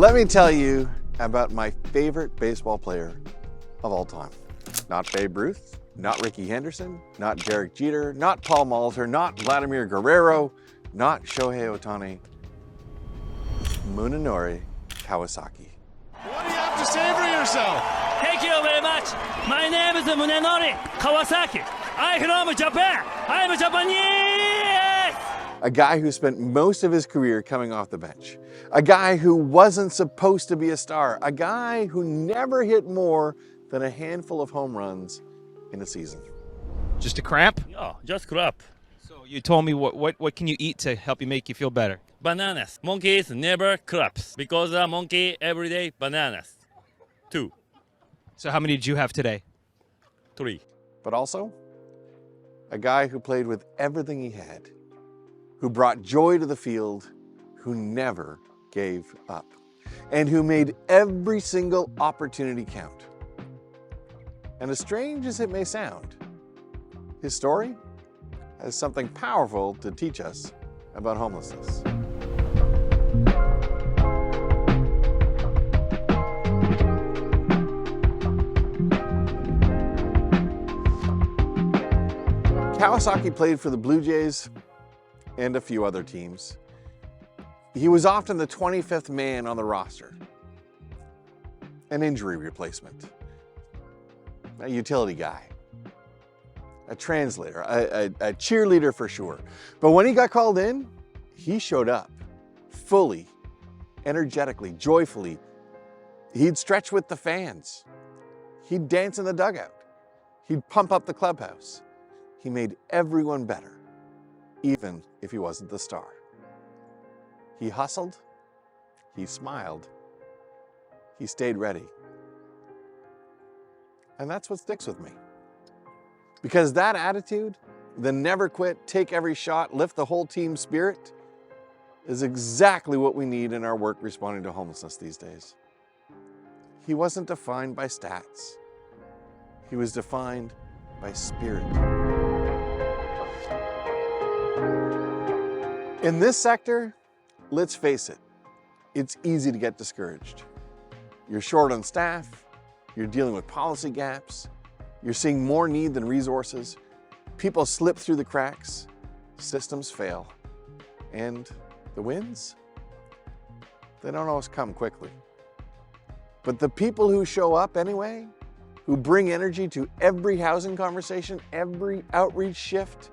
Let me tell you about my favorite baseball player of all time. Not Babe Ruth, not Ricky Henderson, not Derek Jeter, not Paul Molitor, not Vladimir Guerrero, not Shohei Ohtani. Munenori Kawasaki. What do you have to say for yourself? Thank you very much. My name is Munenori Kawasaki. I'm from Japan. I'm Japanese. A guy who spent most of his career coming off the bench. A guy who wasn't supposed to be a star. A guy who never hit more than a handful of home runs in a season. Just a cramp? Yeah, just crap. So you told me what can you eat to help you make you feel better? Bananas. Monkeys never craps because a monkey every day bananas. 2, So how many did you have today? 3. But also, a guy who played with everything he had, who brought joy to the field, who never gave up, and who made every single opportunity count. And as strange as it may sound, his story has something powerful to teach us about homelessness. Kawasaki played for the Blue Jays and a few other teams. He was often the 25th man on the roster, an injury replacement, a utility guy, a translator, a cheerleader for sure. But when he got called in, he showed up fully, energetically, joyfully. He'd stretch with the fans. He'd dance in the dugout. He'd pump up the clubhouse. He made everyone better, even if he wasn't the star. He hustled, he smiled, he stayed ready. And that's what sticks with me. Because that attitude, the never quit, take every shot, lift the whole team spirit, is exactly what we need in our work responding to homelessness these days. He wasn't defined by stats. He was defined by spirit. In this sector, let's face it, it's easy to get discouraged. You're short on staff, you're dealing with policy gaps, you're seeing more need than resources, people slip through the cracks, systems fail, and the wins, they don't always come quickly. But the people who show up anyway, who bring energy to every housing conversation, every outreach shift,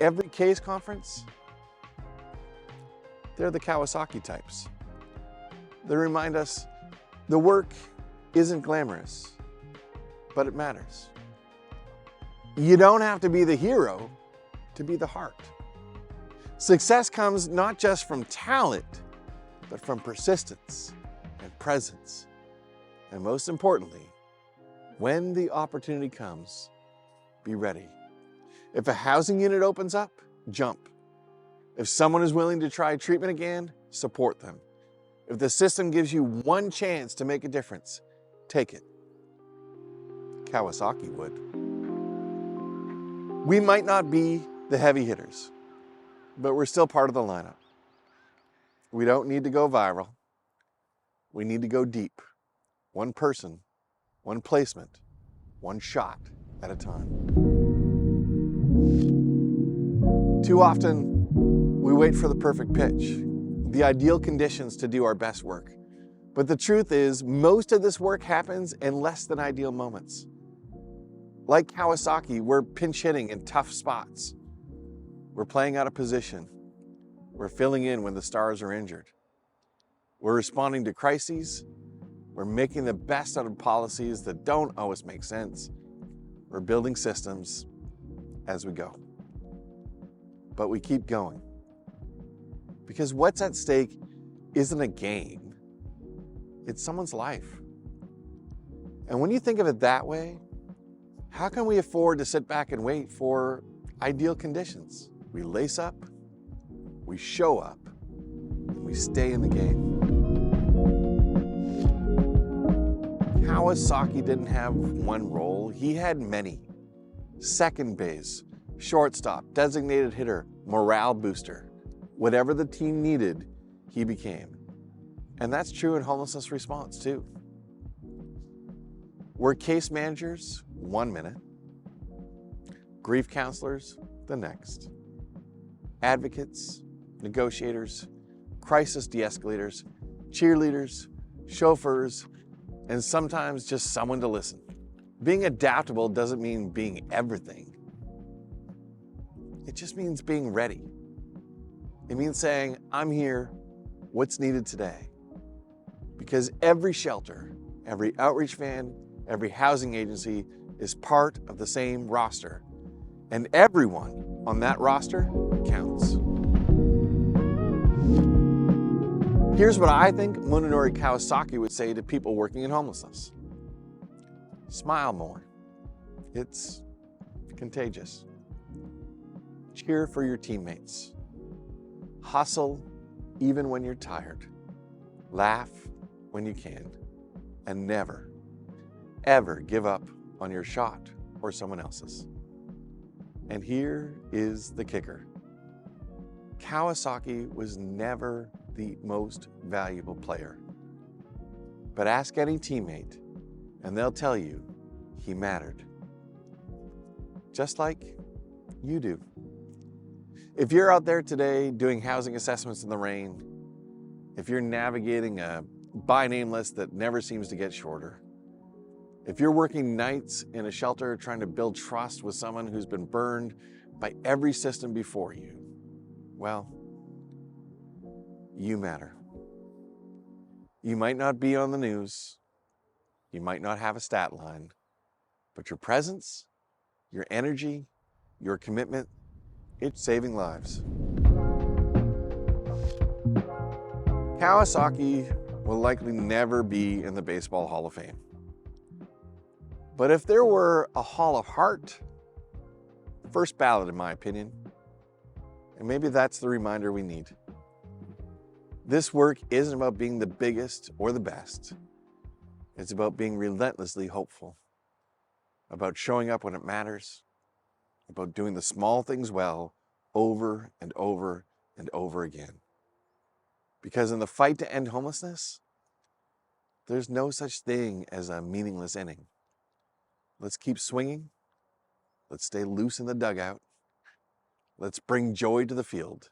every case conference, they're the Kawasaki types. They remind us the work isn't glamorous, but it matters. You don't have to be the hero to be the heart. Success comes not just from talent, but from persistence and presence. And most importantly, when the opportunity comes, be ready. If a housing unit opens up, jump. If someone is willing to try treatment again, support them. If the system gives you one chance to make a difference, take it. Kawasaki would. We might not be the heavy hitters, but we're still part of the lineup. We don't need to go viral. We need to go deep. One person, one placement, one shot at a time. Too often, we wait for the perfect pitch, the ideal conditions to do our best work. But the truth is, most of this work happens in less than ideal moments. Like Kawasaki, we're pinch hitting in tough spots. We're playing out of position. We're filling in when the stars are injured. We're responding to crises. We're making the best out of policies that don't always make sense. We're building systems as we go. But we keep going. Because what's at stake isn't a game, it's someone's life. And when you think of it that way, how can we afford to sit back and wait for ideal conditions? We lace up, we show up, and we stay in the game. Kawasaki didn't have one role, he had many. Second base, shortstop, designated hitter, morale booster. Whatever the team needed, he became. And that's true in homelessness response too. We're case managers 1 minute, grief counselors the next, advocates, negotiators, crisis de-escalators, cheerleaders, chauffeurs, and sometimes just someone to listen. Being adaptable doesn't mean being everything. It just means being ready. It means saying, I'm here, what's needed today? Because every shelter, every outreach van, every housing agency is part of the same roster. And everyone on that roster counts. Here's what I think Monori Kawasaki would say to people working in homelessness. Smile more. It's contagious. Cheer for your teammates. Hustle even when you're tired. Laugh when you can. And never, ever give up on your shot or someone else's. And here is the kicker. Kawasaki was never the most valuable player. But ask any teammate and they'll tell you he mattered. Just like you do. If you're out there today doing housing assessments in the rain, if you're navigating a by name list that never seems to get shorter, if you're working nights in a shelter trying to build trust with someone who's been burned by every system before you, well, you matter. You might not be on the news, you might not have a stat line, but your presence, your energy, your commitment, it's saving lives. Kawasaki will likely never be in the Baseball Hall of Fame. But if there were a Hall of Heart, first ballot in my opinion, and maybe that's the reminder we need. This work isn't about being the biggest or the best. It's about being relentlessly hopeful, about showing up when it matters, about doing the small things well over and over and over again. Because in the fight to end homelessness, there's no such thing as a meaningless inning. Let's keep swinging. Let's stay loose in the dugout. Let's bring joy to the field.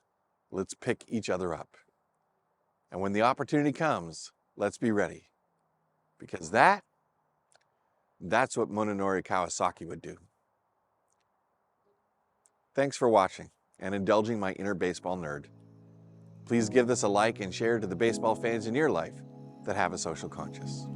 Let's pick each other up. And when the opportunity comes, let's be ready. Because that's what Munenori Kawasaki would do. Thanks for watching and indulging my inner baseball nerd. Please give this a like and share to the baseball fans in your life that have a social conscience.